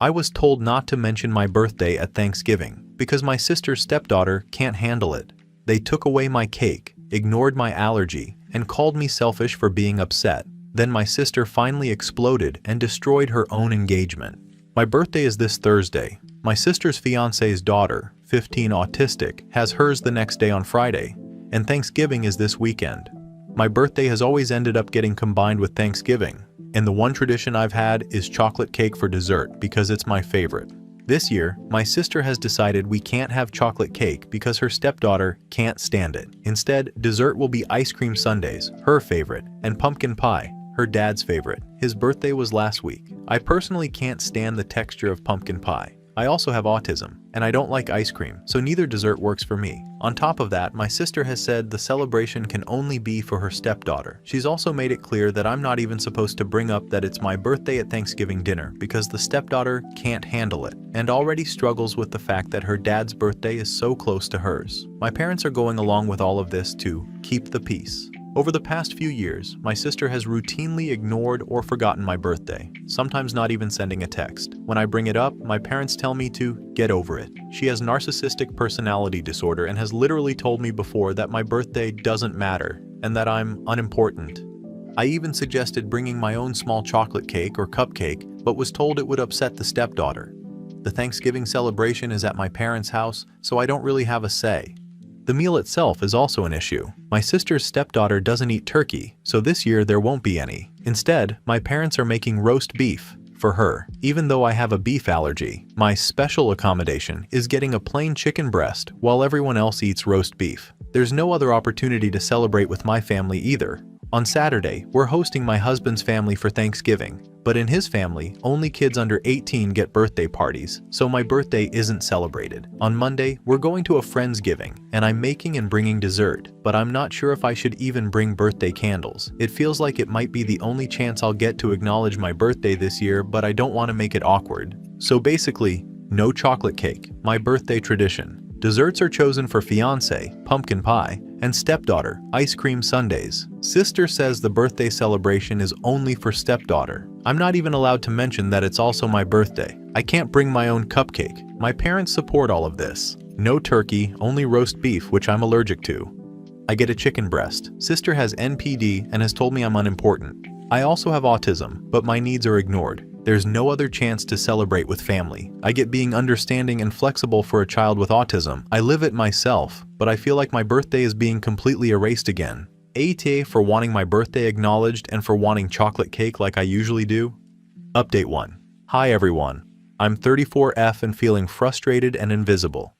I was told not to mention my birthday at Thanksgiving because my sister's stepdaughter can't handle it. They took away my cake, ignored my allergy, and called me selfish for being upset. Then my sister finally exploded and destroyed her own engagement. My birthday is this Thursday. My sister's fiance's daughter, 15, autistic, has hers the next day on Friday, and Thanksgiving is this weekend. My birthday has always ended up getting combined with Thanksgiving, and the one tradition I've had is chocolate cake for dessert because it's my favorite. This year, my sister has decided we can't have chocolate cake because her stepdaughter can't stand it. Instead, dessert will be ice cream sundaes, her favorite, and pumpkin pie, her dad's favorite. His birthday was last week. I personally can't stand the texture of pumpkin pie. I also have autism, and I don't like ice cream, so neither dessert works for me. On top of that, my sister has said the celebration can only be for her stepdaughter. She's also made it clear that I'm not even supposed to bring up that it's my birthday at Thanksgiving dinner because the stepdaughter can't handle it, and already struggles with the fact that her dad's birthday is so close to hers. My parents are going along with all of this to keep the peace. Over the past few years, my sister has routinely ignored or forgotten my birthday, sometimes not even sending a text. When I bring it up, my parents tell me to get over it. She has narcissistic personality disorder and has literally told me before that my birthday doesn't matter and that I'm unimportant. I even suggested bringing my own small chocolate cake or cupcake, but was told it would upset the stepdaughter. The Thanksgiving celebration is at my parents' house, so I don't really have a say. The meal itself is also an issue. My sister's stepdaughter doesn't eat turkey, so this year there won't be any. Instead, my parents are making roast beef for her. Even though I have a beef allergy, my special accommodation is getting a plain chicken breast while everyone else eats roast beef. There's no other opportunity to celebrate with my family either. On Saturday, we're hosting my husband's family for Thanksgiving, but in his family, only kids under 18 get birthday parties, so my birthday isn't celebrated. On Monday, we're going to a Friendsgiving, and I'm making and bringing dessert, but I'm not sure if I should even bring birthday candles. It feels like it might be the only chance I'll get to acknowledge my birthday this year, but I don't want to make it awkward. So basically, no chocolate cake, my birthday tradition. Desserts are chosen for fiance, pumpkin pie, and stepdaughter, ice cream sundaes. Sister says the birthday celebration is only for stepdaughter. I'm not even allowed to mention that it's also my birthday. I can't bring my own cupcake. My parents support all of this. No turkey, only roast beef, which I'm allergic to. I get a chicken breast. Sister has NPD and has told me I'm unimportant. I also have autism, but my needs are ignored. There's no other chance to celebrate with family. I get being understanding and flexible for a child with autism. I live it myself, but I feel like my birthday is being completely erased again. ATA for wanting my birthday acknowledged and for wanting chocolate cake like I usually do. Update 1. Hi everyone. I'm 34F and feeling frustrated and invisible.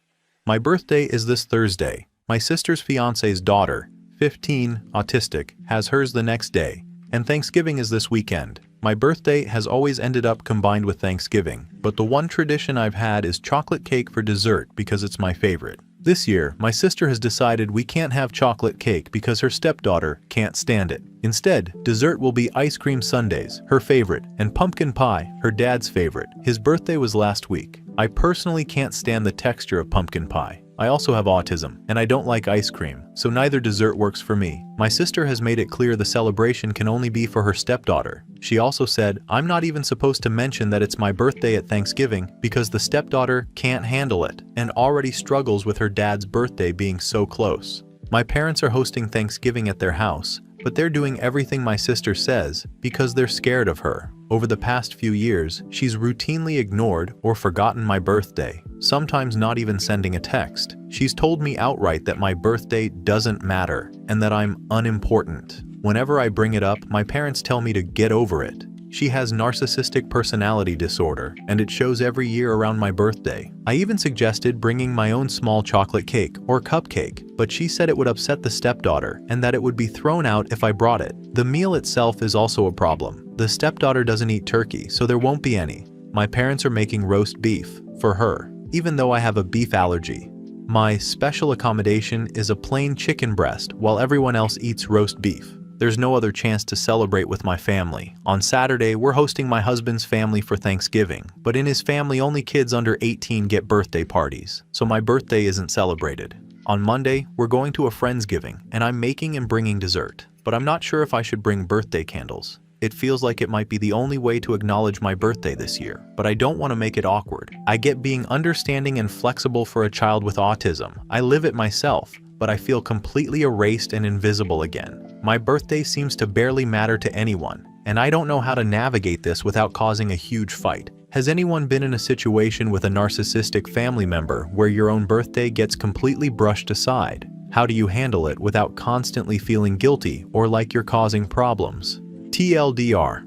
My birthday is this Thursday. My sister's fiance's daughter, 15, autistic, has hers the next day, and Thanksgiving is this weekend. My birthday has always ended up combined with Thanksgiving, but the one tradition I've had is chocolate cake for dessert because it's my favorite. This year, my sister has decided we can't have chocolate cake because her stepdaughter can't stand it. Instead, dessert will be ice cream sundaes, her favorite, and pumpkin pie, her dad's favorite. His birthday was last week. I personally can't stand the texture of pumpkin pie. I also have autism, and I don't like ice cream, so neither dessert works for me. My sister has made it clear the celebration can only be for her stepdaughter. She also said, I'm not even supposed to mention that it's my birthday at Thanksgiving because the stepdaughter can't handle it and already struggles with her dad's birthday being so close. My parents are hosting Thanksgiving at their house, but they're doing everything my sister says because they're scared of her. Over the past few years, she's routinely ignored or forgotten my birthday, sometimes not even sending a text. She's told me outright that my birthday doesn't matter and that I'm unimportant. Whenever I bring it up, my parents tell me to get over it. She has narcissistic personality disorder, and it shows every year around my birthday. I even suggested bringing my own small chocolate cake or cupcake, but she said it would upset the stepdaughter and that it would be thrown out if I brought it. The meal itself is also a problem. The stepdaughter doesn't eat turkey, so there won't be any. My parents are making roast beef for her, even though I have a beef allergy. My special accommodation is a plain chicken breast while everyone else eats roast beef. There's no other chance to celebrate with my family. On Saturday, we're hosting my husband's family for Thanksgiving, but in his family only kids under 18 get birthday parties, so my birthday isn't celebrated. On Monday, we're going to a Friendsgiving, and I'm making and bringing dessert, but I'm not sure if I should bring birthday candles. It feels like it might be the only way to acknowledge my birthday this year, but I don't want to make it awkward. I get being understanding and flexible for a child with autism. I live it myself, but I feel completely erased and invisible again. My birthday seems to barely matter to anyone, and I don't know how to navigate this without causing a huge fight. Has anyone been in a situation with a narcissistic family member where your own birthday gets completely brushed aside? How do you handle it without constantly feeling guilty or like you're causing problems? TLDR.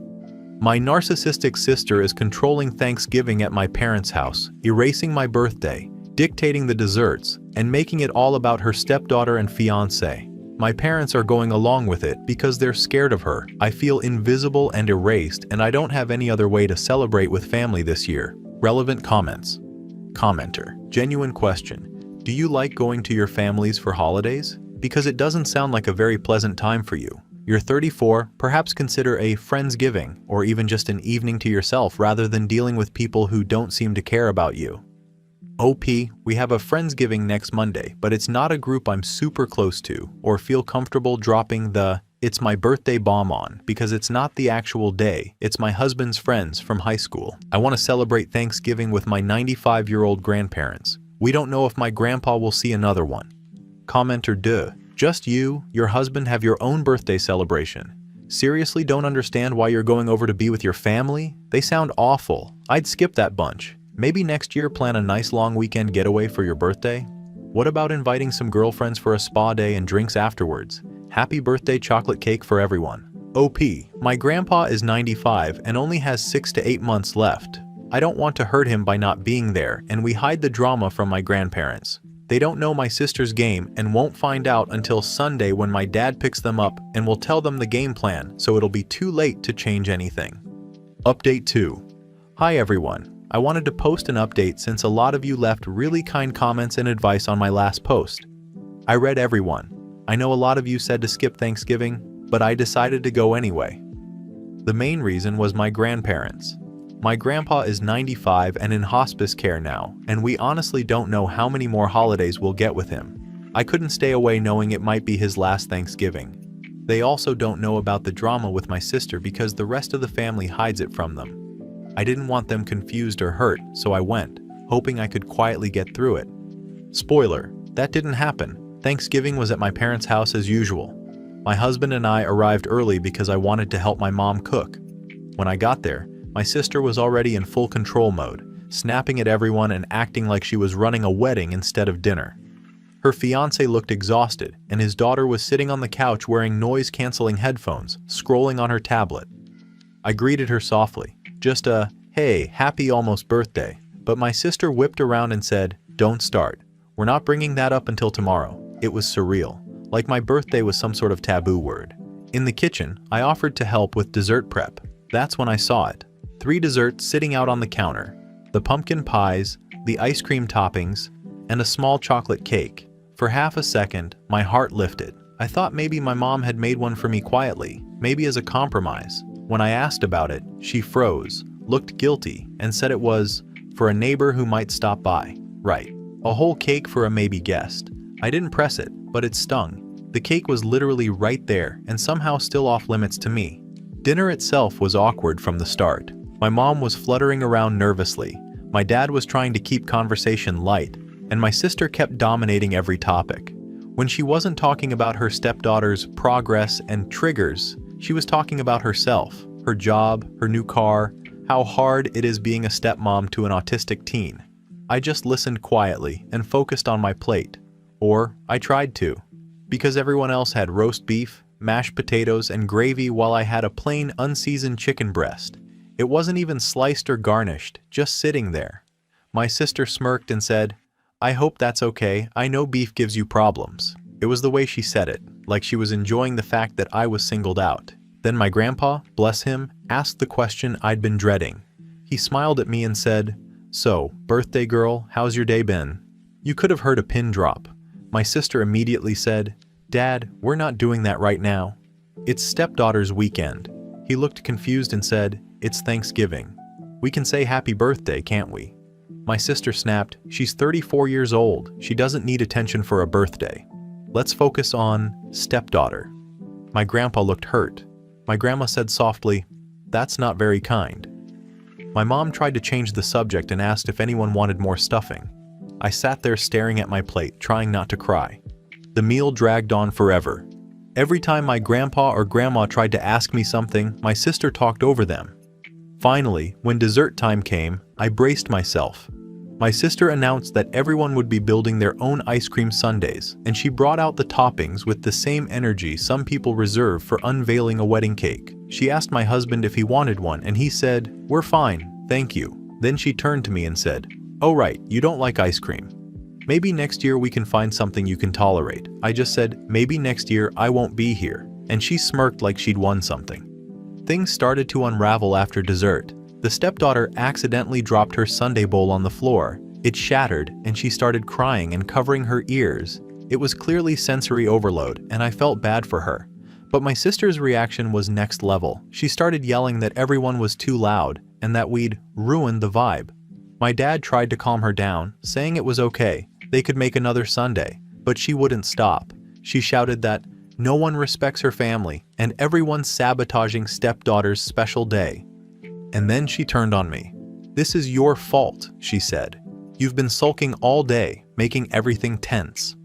My narcissistic sister is controlling Thanksgiving at my parents' house, erasing my birthday, dictating the desserts, and making it all about her stepdaughter and fiancé. My parents are going along with it because they're scared of her. I feel invisible and erased, and I don't have any other way to celebrate with family this year. Relevant comments. Commenter. Genuine question. Do you like going to your families for holidays? Because it doesn't sound like a very pleasant time for you. You're 34, perhaps consider a Friendsgiving, or even just an evening to yourself rather than dealing with people who don't seem to care about you. OP, we have a Friendsgiving next Monday, but it's not a group I'm super close to or feel comfortable dropping the "it's my birthday" bomb on because it's not the actual day, it's my husband's friends from high school. I want to celebrate Thanksgiving with my 95-year-old grandparents. We don't know if my grandpa will see another one. Commenter duh. Just you, your husband have your own birthday celebration. Seriously don't understand why you're going over to be with your family? They sound awful. I'd skip that bunch. Maybe next year plan a nice long weekend getaway for your birthday? What about inviting some girlfriends for a spa day and drinks afterwards? Happy birthday chocolate cake for everyone. OP, my grandpa is 95 and only has 6 to 8 months left. I don't want to hurt him by not being there, and we hide the drama from my grandparents. They don't know my sister's game and won't find out until Sunday when my dad picks them up and will tell them the game plan, so it'll be too late to change anything. Update 2. Hi everyone. I wanted to post an update since a lot of you left really kind comments and advice on my last post. I read everyone. I know a lot of you said to skip Thanksgiving, but I decided to go anyway. The main reason was my grandparents. My grandpa is 95 and in hospice care now, and we honestly don't know how many more holidays we'll get with him. I couldn't stay away knowing it might be his last Thanksgiving. They also don't know about the drama with my sister because the rest of the family hides it from them. I didn't want them confused or hurt, so I went, hoping I could quietly get through it. Spoiler, that didn't happen. Thanksgiving was at my parents' house as usual. My husband and I arrived early because I wanted to help my mom cook. When I got there, my sister was already in full control mode, snapping at everyone and acting like she was running a wedding instead of dinner. Her fiancé looked exhausted, and his daughter was sitting on the couch wearing noise-canceling headphones, scrolling on her tablet. I greeted her softly, just a, "Hey, happy almost birthday," but my sister whipped around and said, "Don't start. We're not bringing that up until tomorrow." It was surreal, like my birthday was some sort of taboo word. In the kitchen, I offered to help with dessert prep. That's when I saw it. 3 desserts sitting out on the counter, the pumpkin pies, the ice cream toppings, and a small chocolate cake. For half a second, my heart lifted. I thought maybe my mom had made one for me quietly, maybe as a compromise. When I asked about it, she froze, looked guilty, and said it was for a neighbor who might stop by. Right. A whole cake for a maybe guest. I didn't press it, but it stung. The cake was literally right there and somehow still off limits to me. Dinner itself was awkward from the start. My mom was fluttering around nervously, my dad was trying to keep conversation light, and my sister kept dominating every topic. When she wasn't talking about her stepdaughter's progress and triggers, she was talking about herself, her job, her new car, how hard it is being a stepmom to an autistic teen. I just listened quietly and focused on my plate. Or, I tried to. Because everyone else had roast beef, mashed potatoes, and gravy while I had a plain, unseasoned chicken breast. It wasn't even sliced or garnished, just sitting there. My sister smirked and said, "I hope that's okay, I know beef gives you problems." It was the way she said it, like she was enjoying the fact that I was singled out. Then my grandpa, bless him, asked the question I'd been dreading. He smiled at me and said, "So, birthday girl, how's your day been?" You could have heard a pin drop. My sister immediately said, "Dad, we're not doing that right now. It's stepdaughter's weekend." He looked confused and said, "It's Thanksgiving. We can say happy birthday, can't we?" My sister snapped, "She's 34 years old. She doesn't need attention for a birthday. Let's focus on stepdaughter." My grandpa looked hurt. My grandma said softly, "That's not very kind." My mom tried to change the subject and asked if anyone wanted more stuffing. I sat there staring at my plate, trying not to cry. The meal dragged on forever. Every time my grandpa or grandma tried to ask me something, my sister talked over them. Finally, when dessert time came, I braced myself. My sister announced that everyone would be building their own ice cream sundaes, and she brought out the toppings with the same energy some people reserve for unveiling a wedding cake. She asked my husband if he wanted one, and he said, "We're fine, thank you." Then she turned to me and said, "Oh right, you don't like ice cream. Maybe next year we can find something you can tolerate." I just said, "Maybe next year I won't be here," and she smirked like she'd won something. Things started to unravel after dessert. The stepdaughter accidentally dropped her sundae bowl on the floor. It shattered, and she started crying and covering her ears. It was clearly sensory overload, and I felt bad for her. But my sister's reaction was next level. She started yelling that everyone was too loud and that we'd ruined the vibe. My dad tried to calm her down, saying it was okay, they could make another sundae, but she wouldn't stop. She shouted that no one respects her family and everyone's sabotaging stepdaughter's special day. And then she turned on me. "This is your fault," she said. "You've been sulking all day, making everything tense.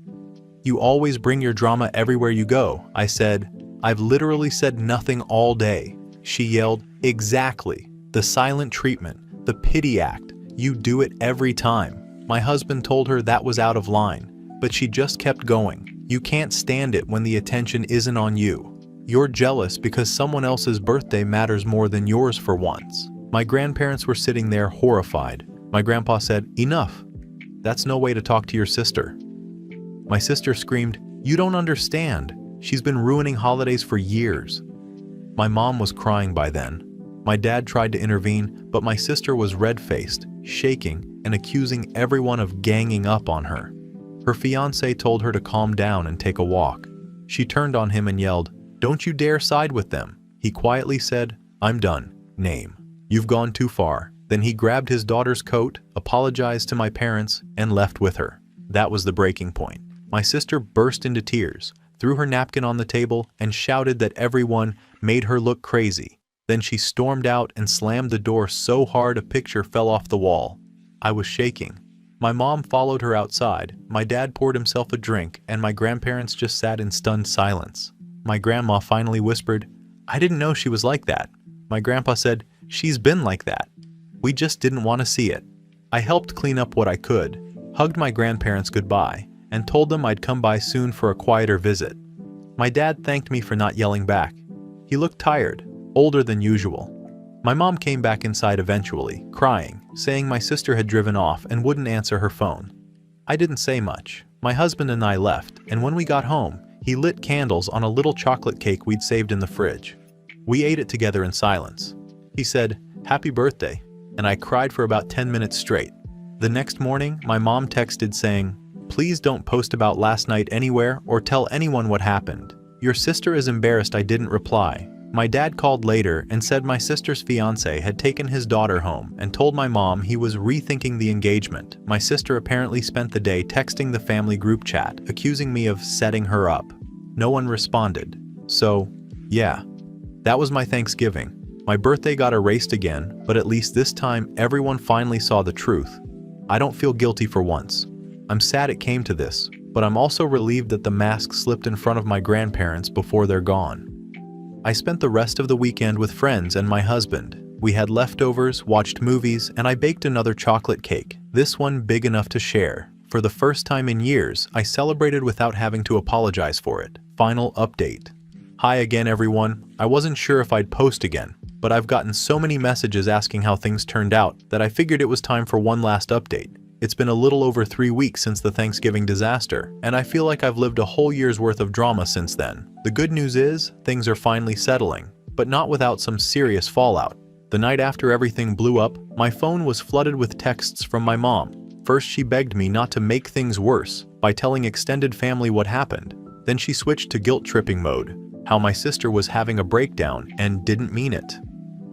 You always bring your drama everywhere you go." I said, "I've literally said nothing all day." She yelled, "Exactly. The silent treatment, the pity act. You do it every time." My husband told her that was out of line, but she just kept going. "You can't stand it when the attention isn't on you. You're jealous because someone else's birthday matters more than yours for once." My grandparents were sitting there horrified. My grandpa said, "Enough. That's no way to talk to your sister." My sister screamed, "You don't understand. She's been ruining holidays for years." My mom was crying by then. My dad tried to intervene, but my sister was red-faced, shaking, and accusing everyone of ganging up on her. Her fiancé told her to calm down and take a walk. She turned on him and yelled, "Don't you dare side with them." He quietly said, "I'm done. Name. You've gone too far." Then he grabbed his daughter's coat, apologized to my parents, and left with her. That was the breaking point. My sister burst into tears, threw her napkin on the table, and shouted that everyone made her look crazy. Then she stormed out and slammed the door so hard a picture fell off the wall. I was shaking. My mom followed her outside, my dad poured himself a drink, and my grandparents just sat in stunned silence. My grandma finally whispered, "I didn't know she was like that." My grandpa said, "She's been like that. We just didn't want to see it." I helped clean up what I could, hugged my grandparents goodbye, and told them I'd come by soon for a quieter visit. My dad thanked me for not yelling back. He looked tired, older than usual. My mom came back inside eventually, crying, saying my sister had driven off and wouldn't answer her phone. I didn't say much. My husband and I left, and when we got home, he lit candles on a little chocolate cake we'd saved in the fridge. We ate it together in silence. He said, "Happy birthday," and I cried for about 10 minutes straight. The next morning, my mom texted saying, "Please don't post about last night anywhere or tell anyone what happened. Your sister is embarrassed I didn't reply." My dad called later and said my sister's fiancé had taken his daughter home and told my mom he was rethinking the engagement. My sister apparently spent the day texting the family group chat, accusing me of setting her up. No one responded. So, yeah, that was my Thanksgiving. My birthday got erased again, but at least this time everyone finally saw the truth. I don't feel guilty for once. I'm sad it came to this, but I'm also relieved that the mask slipped in front of my grandparents before they're gone. I spent the rest of the weekend with friends and my husband. We had leftovers, watched movies, and I baked another chocolate cake, this one big enough to share. For the first time in years, I celebrated without having to apologize for it. Final update. Hi again everyone. I wasn't sure if I'd post again, but I've gotten so many messages asking how things turned out that I figured it was time for one last update. It's been a little over 3 weeks since the Thanksgiving disaster, and I feel like I've lived a whole year's worth of drama since then. The good news is, things are finally settling, but not without some serious fallout. The night after everything blew up, my phone was flooded with texts from my mom. First, she begged me not to make things worse by telling extended family what happened. Then she switched to guilt-tripping mode, how my sister was having a breakdown and didn't mean it.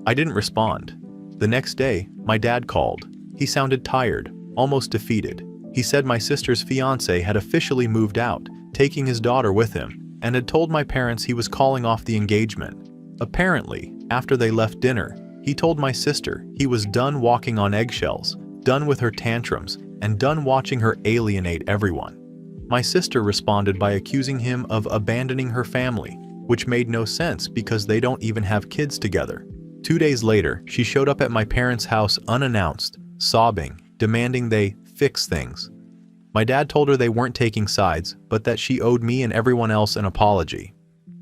I didn't respond. The next day, my dad called. He sounded tired, almost defeated. He said my sister's fiancé had officially moved out, taking his daughter with him, and had told my parents he was calling off the engagement. Apparently, after they left dinner, he told my sister he was done walking on eggshells, done with her tantrums, and done watching her alienate everyone. My sister responded by accusing him of abandoning her family, which made no sense because they don't even have kids together. 2 days later, she showed up at my parents' house unannounced, sobbing, demanding they fix things. My dad told her they weren't taking sides, but that she owed me and everyone else an apology.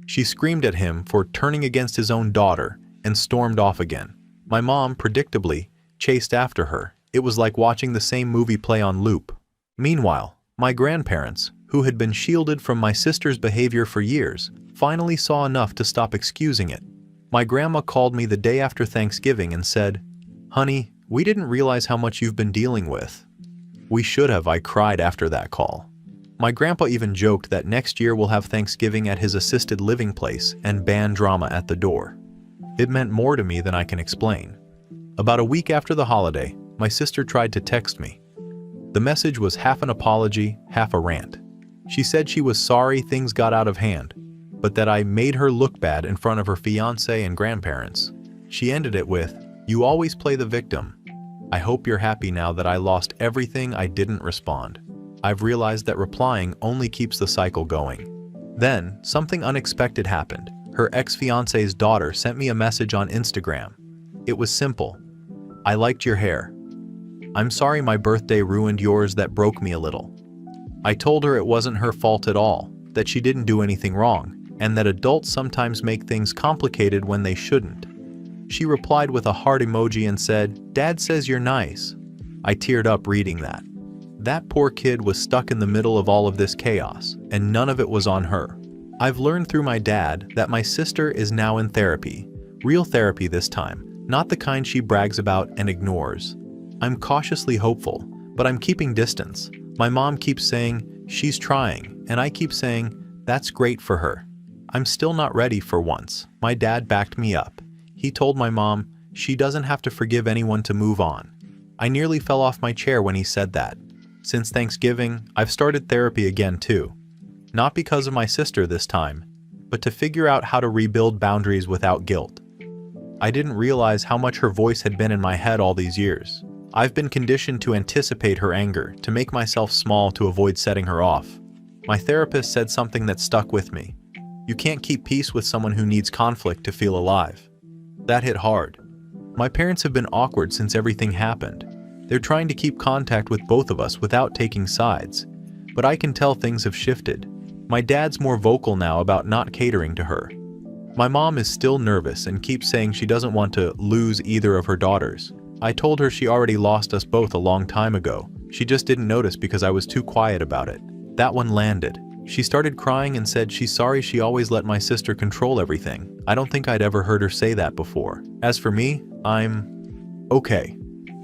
She screamed at him for turning against his own daughter and stormed off again. My mom, predictably, chased after her. It was like watching the same movie play on loop. Meanwhile, my grandparents, who had been shielded from my sister's behavior for years, finally saw enough to stop excusing it. My grandma called me the day after Thanksgiving and said, "Honey, we didn't realize how much you've been dealing with." "We should have," I cried after that call. My grandpa even joked that next year we'll have Thanksgiving at his assisted living place and ban drama at the door. It meant more to me than I can explain. About a week after the holiday, my sister tried to text me. The message was half an apology, half a rant. She said she was sorry things got out of hand, but that I made her look bad in front of her fiancé and grandparents. She ended it with, "You always play the victim. I hope you're happy now that I lost everything I didn't respond. I've realized that replying only keeps the cycle going." Then, something unexpected happened. Her ex-fiancé's daughter sent me a message on Instagram. It was simple. "I liked your hair. I'm sorry my birthday ruined yours. That broke me a little." I told her it wasn't her fault at all, that she didn't do anything wrong, and that adults sometimes make things complicated when they shouldn't. She replied with a heart emoji and said, "Dad says you're nice." I teared up reading that. That poor kid was stuck in the middle of all of this chaos, and none of it was on her. I've learned through my dad that my sister is now in therapy. Real therapy this time, not the kind she brags about and ignores. I'm cautiously hopeful, but I'm keeping distance. My mom keeps saying, "She's trying," and I keep saying, "That's great for her." I'm still not ready for once. My dad backed me up. He told my mom, she doesn't have to forgive anyone to move on. I nearly fell off my chair when he said that. Since Thanksgiving, I've started therapy again too. Not because of my sister this time, but to figure out how to rebuild boundaries without guilt. I didn't realize how much her voice had been in my head all these years. I've been conditioned to anticipate her anger, to make myself small to avoid setting her off. My therapist said something that stuck with me. You can't keep peace with someone who needs conflict to feel alive. That hit hard. My parents have been awkward since everything happened. They're trying to keep contact with both of us without taking sides, but I can tell things have shifted. My dad's more vocal now about not catering to her. My mom is still nervous and keeps saying she doesn't want to lose either of her daughters. I told her she already lost us both a long time ago. She just didn't notice because I was too quiet about it. That one landed. She started crying and said she's sorry she always let my sister control everything. I don't think I'd ever heard her say that before. As for me, I'm okay.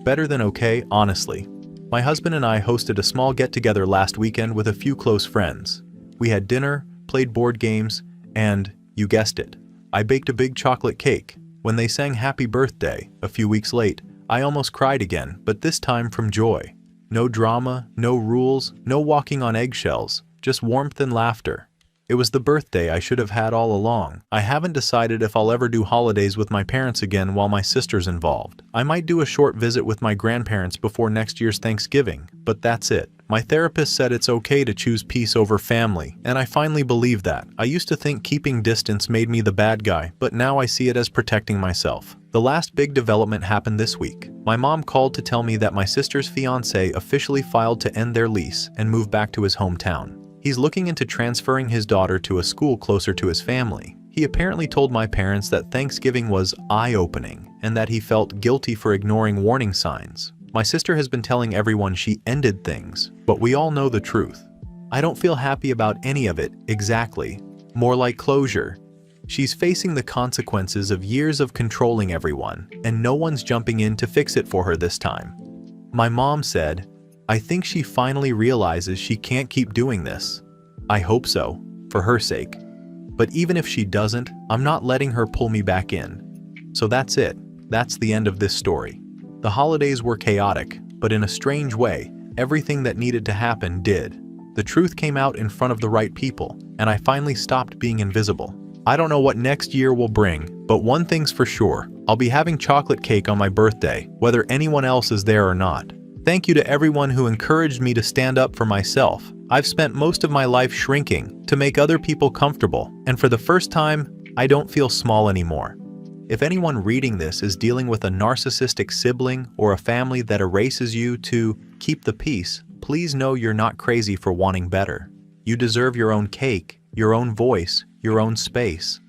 Better than okay, honestly. My husband and I hosted a small get-together last weekend with a few close friends. We had dinner, played board games, and, you guessed it, I baked a big chocolate cake. When they sang happy birthday, a few weeks late, I almost cried again, but this time from joy. No drama, no rules, no walking on eggshells, just warmth and laughter. It was the birthday I should have had all along. I haven't decided if I'll ever do holidays with my parents again while my sister's involved. I might do a short visit with my grandparents before next year's Thanksgiving, but that's it. My therapist said it's okay to choose peace over family, and I finally believe that. I used to think keeping distance made me the bad guy, but now I see it as protecting myself. The last big development happened this week. My mom called to tell me that my sister's fiancé officially filed to end their lease and move back to his hometown. He's looking into transferring his daughter to a school closer to his family. He apparently told my parents that Thanksgiving was eye-opening and that he felt guilty for ignoring warning signs. My sister has been telling everyone she ended things, but we all know the truth. I don't feel happy about any of it, exactly. More like closure. She's facing the consequences of years of controlling everyone, and no one's jumping in to fix it for her this time. My mom said, "I think she finally realizes she can't keep doing this." I hope so, for her sake. But even if she doesn't, I'm not letting her pull me back in. So that's it. That's the end of this story. The holidays were chaotic, but in a strange way, everything that needed to happen did. The truth came out in front of the right people, and I finally stopped being invisible. I don't know what next year will bring, but one thing's for sure, I'll be having chocolate cake on my birthday, whether anyone else is there or not. Thank you to everyone who encouraged me to stand up for myself. I've spent most of my life shrinking to make other people comfortable, and for the first time, I don't feel small anymore. If anyone reading this is dealing with a narcissistic sibling or a family that erases you to keep the peace, please know you're not crazy for wanting better. You deserve your own cake, your own voice, your own space.